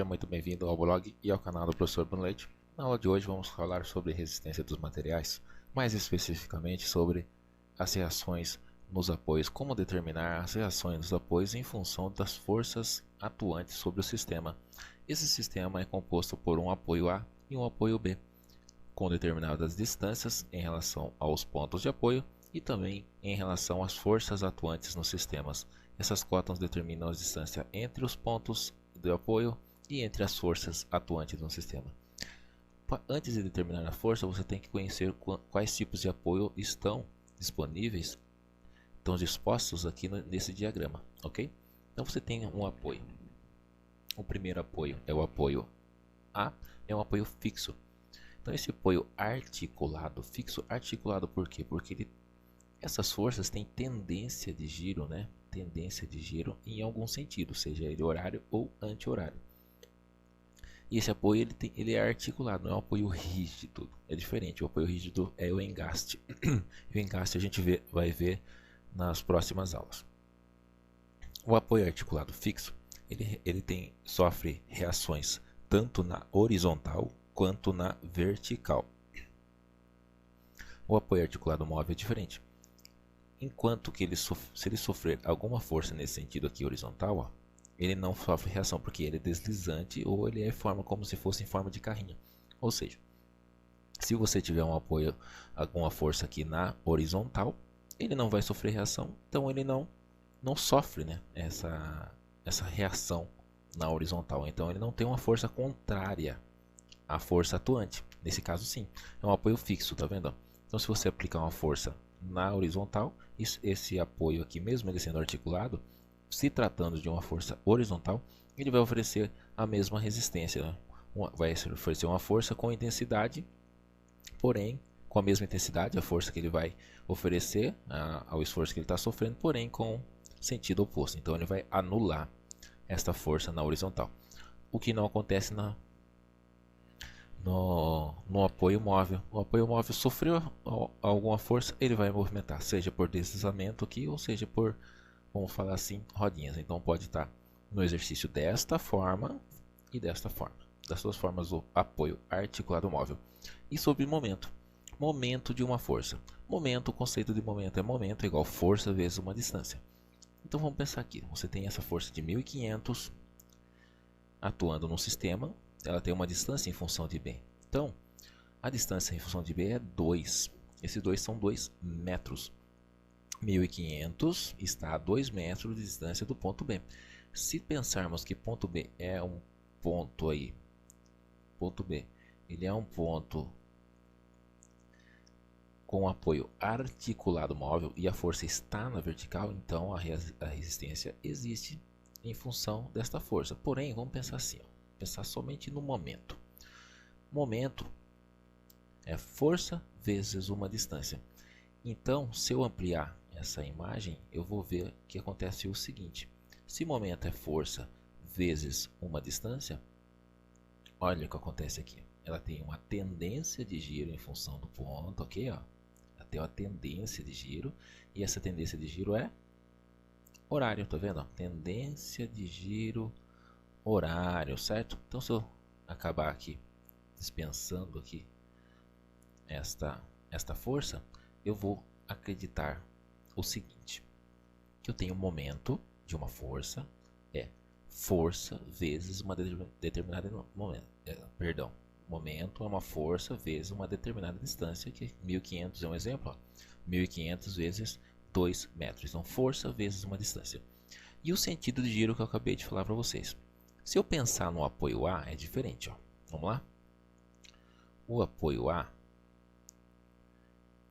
seja muito bem-vindo ao blog e ao canal do professor Bruno Leite. Na aula de hoje vamos falar sobre resistência dos materiais, mais especificamente sobre as reações nos apoios, como determinar as reações nos apoios em função das forças atuantes sobre o sistema. Esse sistema é composto por um apoio A e um apoio B, com determinadas distâncias em relação aos pontos de apoio e também em relação às forças atuantes nos sistemas. Essas cotas determinam a distância entre os pontos de apoio e entre as forças atuantes no sistema. Antes de determinar a força, você tem que conhecer quais tipos de apoio estão disponíveis, estão dispostos aqui nesse diagrama, ok? Então você tem um apoio. O primeiro apoio é o apoio A, é um apoio fixo. Então esse apoio articulado, fixo, articulado por quê? Porque essas forças têm tendência de giro, né? Tendência de giro em algum sentido, seja ele horário ou anti-horário. E esse apoio ele é articulado, não é um apoio rígido, é diferente. O apoio rígido é o engaste. E o engaste a gente vai ver nas próximas aulas. O apoio articulado fixo, ele sofre reações tanto na horizontal quanto na vertical. O apoio articulado móvel é diferente. Enquanto que se ele sofrer alguma força nesse sentido aqui horizontal, ó, ele não sofre reação porque ele é deslizante ou ele é como se fosse em forma de carrinho. Ou seja, se você tiver um apoio, alguma força aqui na horizontal, ele não vai sofrer reação, então ele não sofre, né, essa reação na horizontal. Então ele não tem uma força contrária à força atuante. Nesse caso sim, é um apoio fixo, tá vendo? Então se você aplicar uma força na horizontal, esse apoio aqui, mesmo ele sendo articulado, se tratando de uma força horizontal, ele vai oferecer a mesma resistência, né? Vai oferecer uma força com intensidade, porém com a mesma intensidade, a força que ele vai oferecer ao esforço que ele está sofrendo, porém com sentido oposto. Então ele vai anular esta força na horizontal, o que não acontece no apoio móvel. O apoio móvel sofreu alguma força, ele vai movimentar, seja por deslizamento aqui, ou seja por, vamos falar assim, rodinhas. Então pode estar no exercício desta forma e desta forma. Das duas formas o apoio articulado móvel. E sobre momento. Momento de uma força. Momento, o conceito de momento é momento igual força vezes uma distância. Então vamos pensar aqui. Você tem essa força de 1500 atuando no sistema. Ela tem uma distância em função de B. Então, a distância em função de B é 2. Esses dois são 2 metros. 1500 está a 2 metros de distância do ponto B. Se pensarmos que ponto B é um ponto aí, ponto B, ele é um ponto com apoio articulado móvel e a força está na vertical, então a resistência existe em função desta força. Porém, vamos pensar assim, ó, pensar somente no momento. Momento é força vezes uma distância. Então, se eu ampliar essa imagem, eu vou ver que acontece o seguinte. Se momento é força vezes uma distância, olha o que acontece aqui. Ela tem uma tendência de giro em função do ponto, ok? Ó. Ela tem uma tendência de giro, e essa tendência de giro é horário, tá vendo? Tendência de giro horário, certo? Então se eu acabar aqui dispensando aqui esta força, eu vou acreditar o seguinte, que eu tenho momento de uma força, é força vezes uma determinada momento é uma força vezes uma determinada distância, que 1500 é um exemplo, ó, 1500 vezes 2 metros, então força vezes uma distância. E o sentido de giro que eu acabei de falar para vocês. Se eu pensar no apoio A, é diferente, ó. Vamos lá? O apoio A,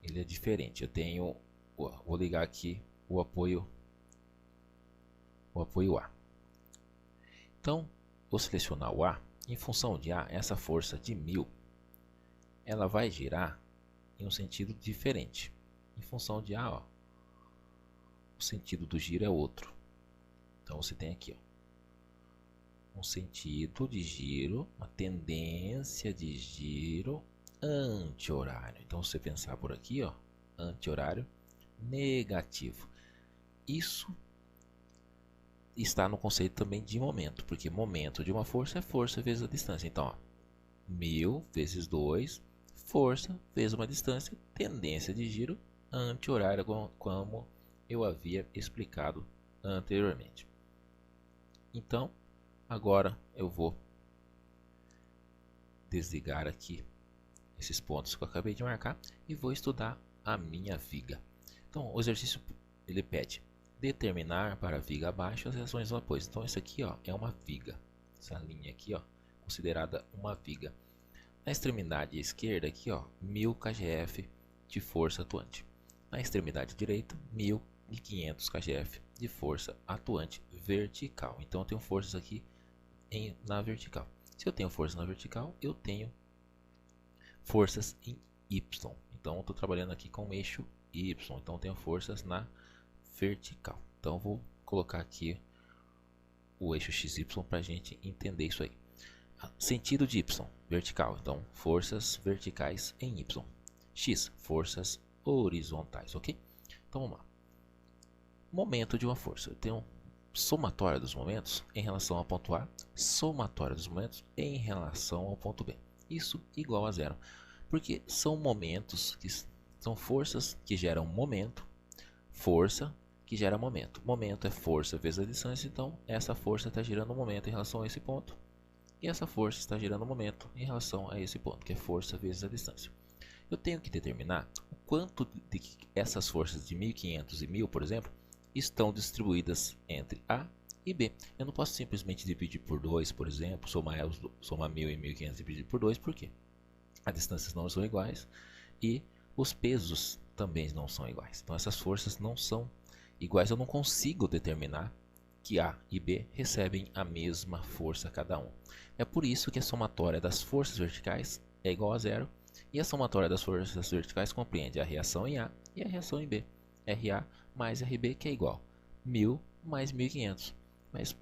ele é diferente. Eu tenho, vou ligar aqui o apoio A. Então, vou selecionar o A. Em função de A, essa força de 1000, ela vai girar em um sentido diferente. Em função de A, ó, o sentido do giro é outro. Então você tem aqui, ó, um sentido de giro, uma tendência de giro anti-horário. Então, se você pensar por aqui, ó, anti-horário negativo. Isso está no conceito também de momento, porque momento de uma força é força vezes a distância. Então, ó, 1000 vezes 2, força vezes uma distância, tendência de giro anti-horária, como eu havia explicado anteriormente. Então, agora eu vou desligar aqui esses pontos que eu acabei de marcar e vou estudar a minha viga. Então, o exercício ele pede determinar para a viga abaixo as reações do apoio. Então, isso aqui ó, é uma viga. Essa linha aqui ó, considerada uma viga. Na extremidade esquerda aqui ó, 1000 kgf de força atuante. Na extremidade direita, 1500 kgf de força atuante vertical. Então, eu tenho forças aqui na vertical. Se eu tenho força na vertical, eu tenho forças em Y. Então, eu estou trabalhando aqui com o eixo Y. Então, eu tenho forças na vertical. Então, eu vou colocar aqui o eixo XY para a gente entender isso aí. Sentido de Y, vertical. Então, forças verticais em Y. X, forças horizontais, ok? Então, vamos lá. Momento de uma força. Eu tenho somatória dos momentos em relação ao ponto A, somatória dos momentos em relação ao ponto B. Isso igual a zero, porque são momentos, são forças que geram momento, força que gera momento. Momento é força vezes a distância, então essa força está gerando momento em relação a esse ponto, e essa força está gerando momento em relação a esse ponto, que é força vezes a distância. Eu tenho que determinar o quanto de essas forças de 1500 e 1000, por exemplo, estão distribuídas entre A e B. Eu não posso simplesmente dividir por 2, por exemplo, somar 1000 e 1500 e dividir por 2, por quê? As distâncias não são iguais e os pesos também não são iguais. Então essas forças não são iguais, eu não consigo determinar que A e B recebem a mesma força cada um. É por isso que a somatória das forças verticais é igual a zero e a somatória das forças verticais compreende a reação em A e a reação em B. RA mais RB que é igual 1000 mais 1500. Mas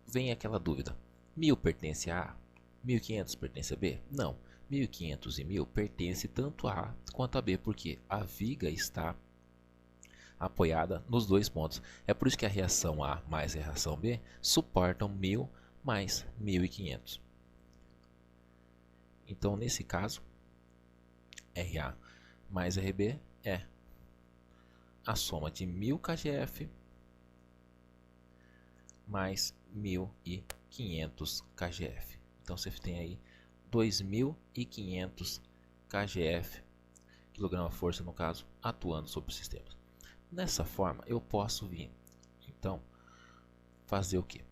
vem aquela dúvida: 1000 pertence a A? 1500 pertence a B? Não, 1500 e 1000 pertence tanto a A quanto a B, porque a viga está apoiada nos dois pontos. É por isso que a reação A mais a reação B suportam 1000 mais 1500. Então, nesse caso, RA mais RB é a soma de 1000 kgf mais 1500 kgf. Então você tem aí 2500 kgf, quilograma-força no caso, atuando sobre o sistema. Dessa forma eu posso vir, então, fazer o que?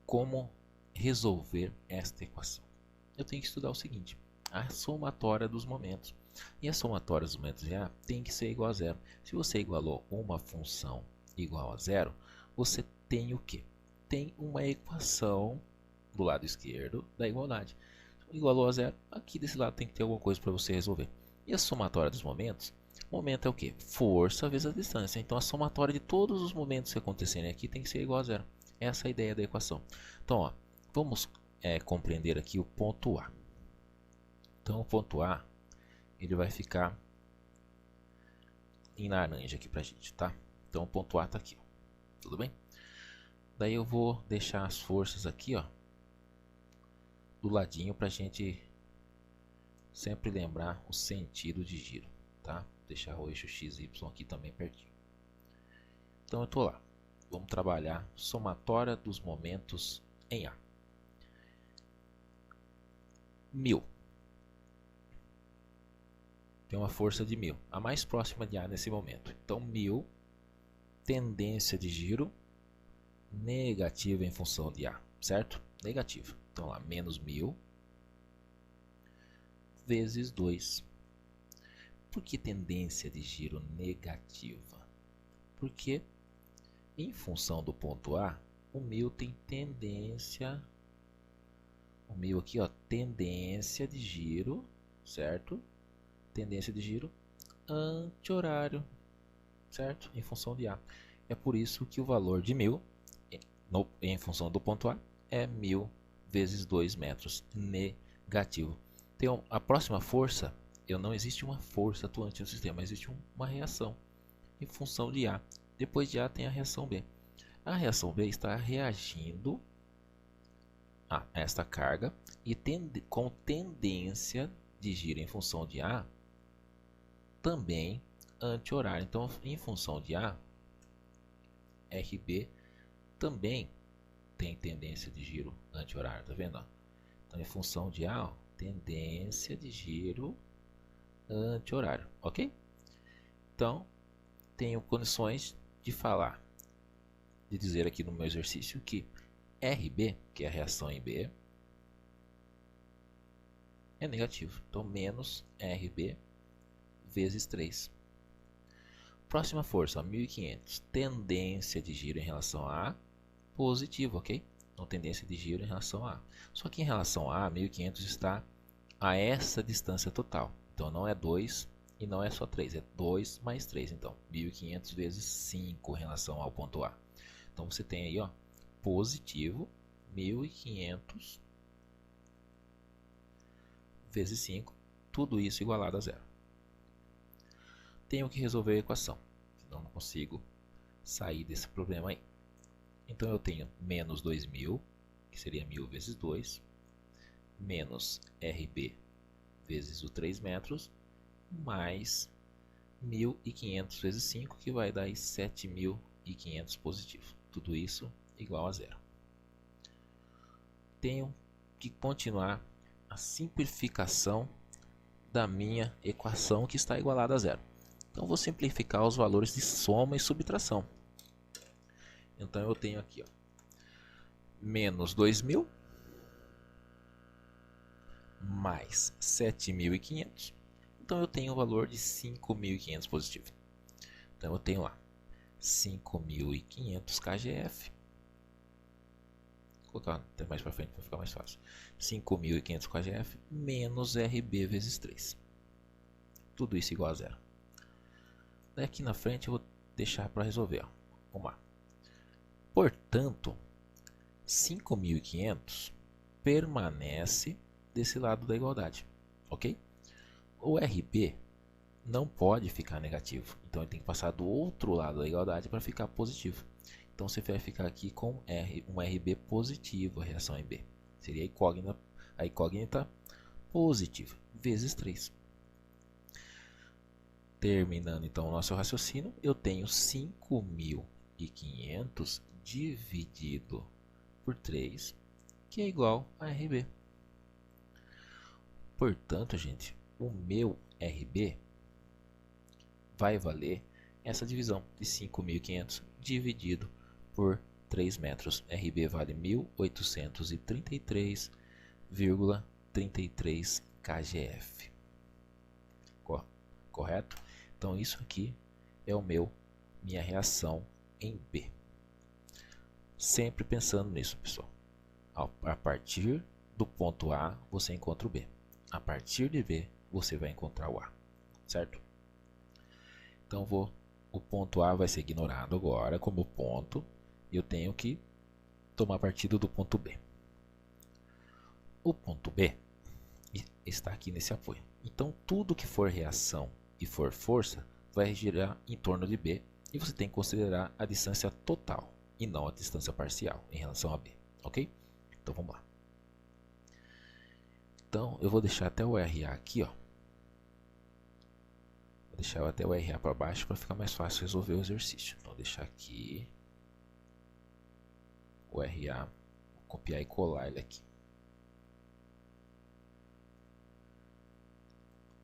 Como resolver esta equação? Eu tenho que estudar o seguinte: a somatória dos momentos. E a somatória dos momentos de A tem que ser igual a zero. Se você igualou uma função igual a zero, você tem o que? Tem uma equação do lado esquerdo da igualdade. Igualou a zero, aqui desse lado tem que ter alguma coisa para você resolver. E a somatória dos momentos? Momento é o que? Força vezes a distância. Então a somatória de todos os momentos que acontecerem aqui tem que ser igual a zero. Essa é a ideia da equação. Então, ó, vamos compreender aqui o ponto A. Então o ponto A ele vai ficar em laranja aqui pra gente, tá? Então o ponto A está aqui, ó. Tudo bem? Daí eu vou deixar as forças aqui, ó, do ladinho pra gente sempre lembrar o sentido de giro, tá? Deixar o eixo XY aqui também pertinho. Então eu tô lá. Vamos trabalhar somatória dos momentos em A. 1000. Tem uma força de 1000, a mais próxima de A nesse momento. Então 1000, tendência de giro negativa em função de A, certo? Negativa. Então lá, menos 1000 vezes 2. Por que tendência de giro negativa? Porque em função do ponto A, o 1000 tem tendência, o 1000 aqui, ó, tendência de giro, certo? Tendência de giro anti-horário, certo? Em função de A. É por isso que o valor de 1000 em função do ponto A é 1000 vezes 2 metros negativo. Então, a próxima força, não existe uma força atuante no sistema, existe uma reação em função de A. Depois de A tem a reação B. A reação B está reagindo a esta carga e com tendência de giro em função de A também anti-horário. Então, em função de A, RB também tem tendência de giro anti-horário, tá vendo? Então, em função de A, ó, tendência de giro anti-horário, ok? Então, tenho condições de falar, de dizer aqui no meu exercício que RB, que é a reação em B, é negativo. Então, menos RB vezes 3. Próxima força, 1500. Tendência de giro em relação a A, positivo, ok? Então, tendência de giro em relação a A. Só que em relação a A, 1500 está a essa distância total. Então, não é 2 e não é só 3, é 2 mais 3. Então, 1500 vezes 5 em relação ao ponto A. Então, você tem aí, ó, positivo 1500 vezes 5, tudo isso igualado a zero. Tenho que resolver a equação, senão não consigo sair desse problema aí. Então eu tenho menos 2000, que seria 1000 vezes 2, menos RB vezes o 3 metros, mais 1500 vezes 5, que vai dar aí 7500 positivo. Tudo isso igual a zero. Tenho que continuar a simplificação da minha equação que está igualada a zero. Então vou simplificar os valores de soma e subtração. Então eu tenho aqui, ó, menos 2000 mais 7500. Então eu tenho o valor de 5500 positivo. Então eu tenho lá 5500 kgf. Vou colocar até mais para frente para ficar mais fácil. 5500 kgf menos RB vezes 3. Tudo isso igual a zero. Daqui na frente eu vou deixar para resolver. Ó. Vamos lá. Portanto, 5500 permanece desse lado da igualdade, ok? O RB não pode ficar negativo, então ele tem que passar do outro lado da igualdade para ficar positivo. Então você vai ficar aqui com um RB positivo, a reação em B. Seria a incógnita positiva, vezes 3. Terminando então o nosso raciocínio, eu tenho 5500 dividido por 3, que é igual a RB. Portanto, gente, o meu RB vai valer essa divisão de 5500 dividido por 3 metros. RB vale 1833,33 kgf. Correto? Então isso aqui é minha reação em B. Sempre pensando nisso, pessoal. A partir do ponto A, você encontra o B. A partir de B, você vai encontrar o A. Certo? Então o ponto A vai ser ignorado agora como ponto. E eu tenho que tomar partido do ponto B. O ponto B está aqui nesse apoio. Então tudo que for reação e for força vai girar em torno de B. E você tem que considerar a distância total e não a distância parcial em relação a B. Ok? Então vamos lá. Então eu vou deixar até o RA aqui, ó. Vou deixar até o RA para baixo para ficar mais fácil resolver o exercício. Então vou deixar aqui o RA, vou copiar e colar ele aqui.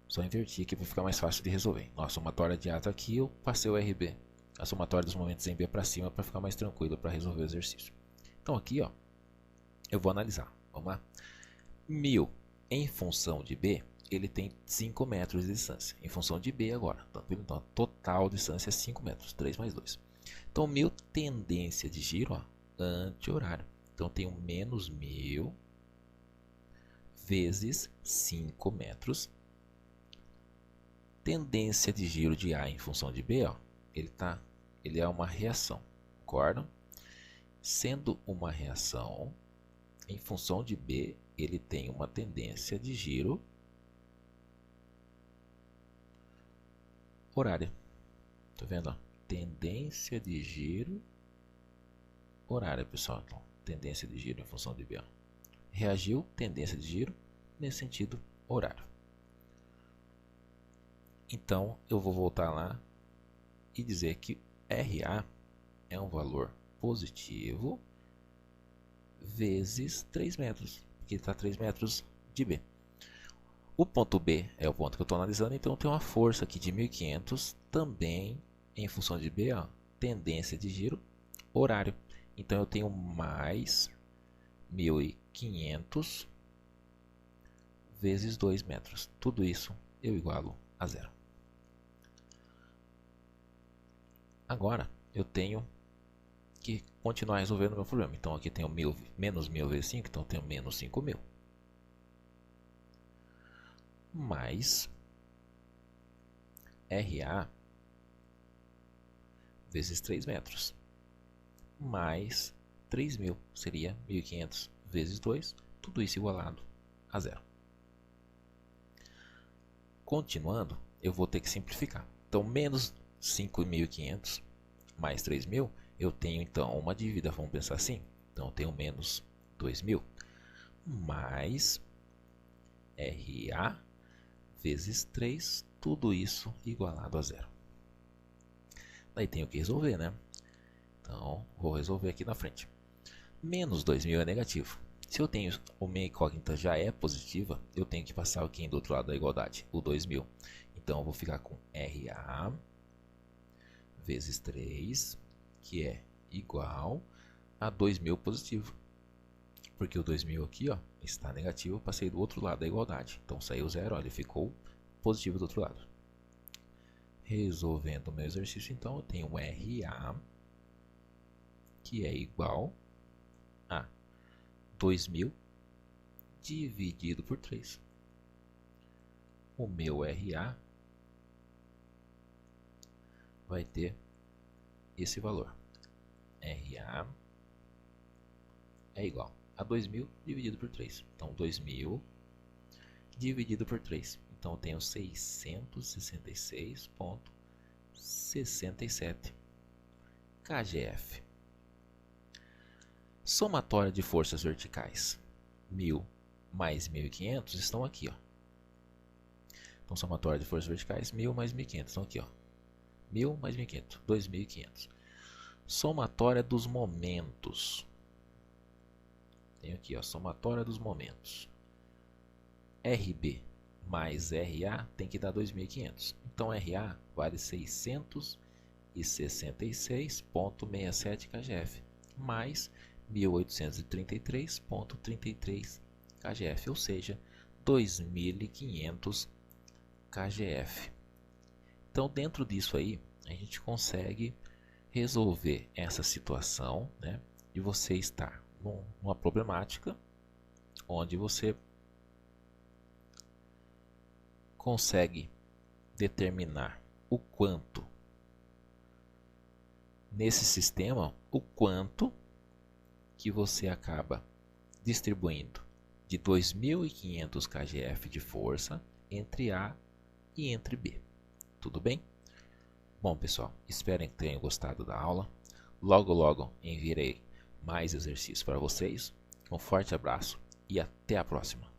Só invertir aqui para ficar mais fácil de resolver. A somatória de A está aqui, eu passei o RB. A somatória dos momentos em B para cima para ficar mais tranquilo para resolver o exercício. Então aqui, ó, eu vou analisar. Vamos lá. 1000 em função de B, ele tem 5 metros de distância. Em função de B agora. Então a total distância é 5 metros. 3 mais 2. Então 1000 tendência de giro, ó, anti-horário. Então tem um menos 1000 vezes 5 metros. Tendência de giro de A em função de B, ó, ele é uma reação, concorda? Sendo uma reação, em função de B, ele tem uma tendência de giro horária. Tá vendo? Tendência de giro horária, pessoal. Então, tendência de giro em função de BA. Reagiu, tendência de giro, nesse sentido, horário. Então, eu vou voltar lá e dizer que RA é um valor positivo vezes 3 metros, porque está 3 metros de B. O ponto B é o ponto que eu estou analisando, então tem uma força aqui de 1500, também em função de B, ó, tendência de giro, horário. Então eu tenho mais 1500 vezes 2 metros. Tudo isso eu igualo a zero. Agora eu tenho que continuar resolvendo o meu problema. Então aqui tenho menos 1000 vezes 5, então eu tenho menos 5000. Mais RA vezes 3 metros. Mais 3000, seria 1500 vezes 2, tudo isso igualado a zero. Continuando, eu vou ter que simplificar. Então, menos 5.500 mais 3.000, eu tenho então uma dívida, vamos pensar assim. Então, eu tenho menos 2.000 mais RA vezes 3, tudo isso igualado a zero. Daí tenho que resolver, né? Então, vou resolver aqui na frente. Menos 2.000 é negativo. Se eu tenho o minha incógnita já é positiva, eu tenho que passar aqui do outro lado da igualdade, o 2.000. Então, eu vou ficar com RA vezes 3, que é igual a 2.000 positivo. Porque o 2.000 aqui, ó, está negativo, eu passei do outro lado da igualdade. Então, saiu zero, ó, ele ficou positivo do outro lado. Resolvendo o meu exercício, então, eu tenho RA, que é igual a 2.000 dividido por 3. O meu RA vai ter esse valor. RA é igual a 2.000 dividido por 3. Então, 2.000 dividido por 3. Então, eu tenho 666,67 kgf. Somatória de forças verticais 1000 mais 1500 estão aqui, ó. Então, somatória de forças verticais 1000 mais 1500 estão aqui, ó. 1000 mais 1500, 2500. Somatória dos momentos. Tenho aqui, ó, somatória dos momentos. RB mais RA tem que dar 2500. Então, RA vale 666,67 kgf mais 1833,33 kgf, ou seja, 2500 kgf. Então, dentro disso aí, a gente consegue resolver essa situação, né, de você estar numa problemática onde você consegue determinar o quanto nesse sistema, o quanto que você acaba distribuindo de 2500 kgf de força entre A e entre B. Tudo bem? Bom, pessoal, espero que tenham gostado da aula. Logo enviarei mais exercícios para vocês. Um forte abraço e até a próxima.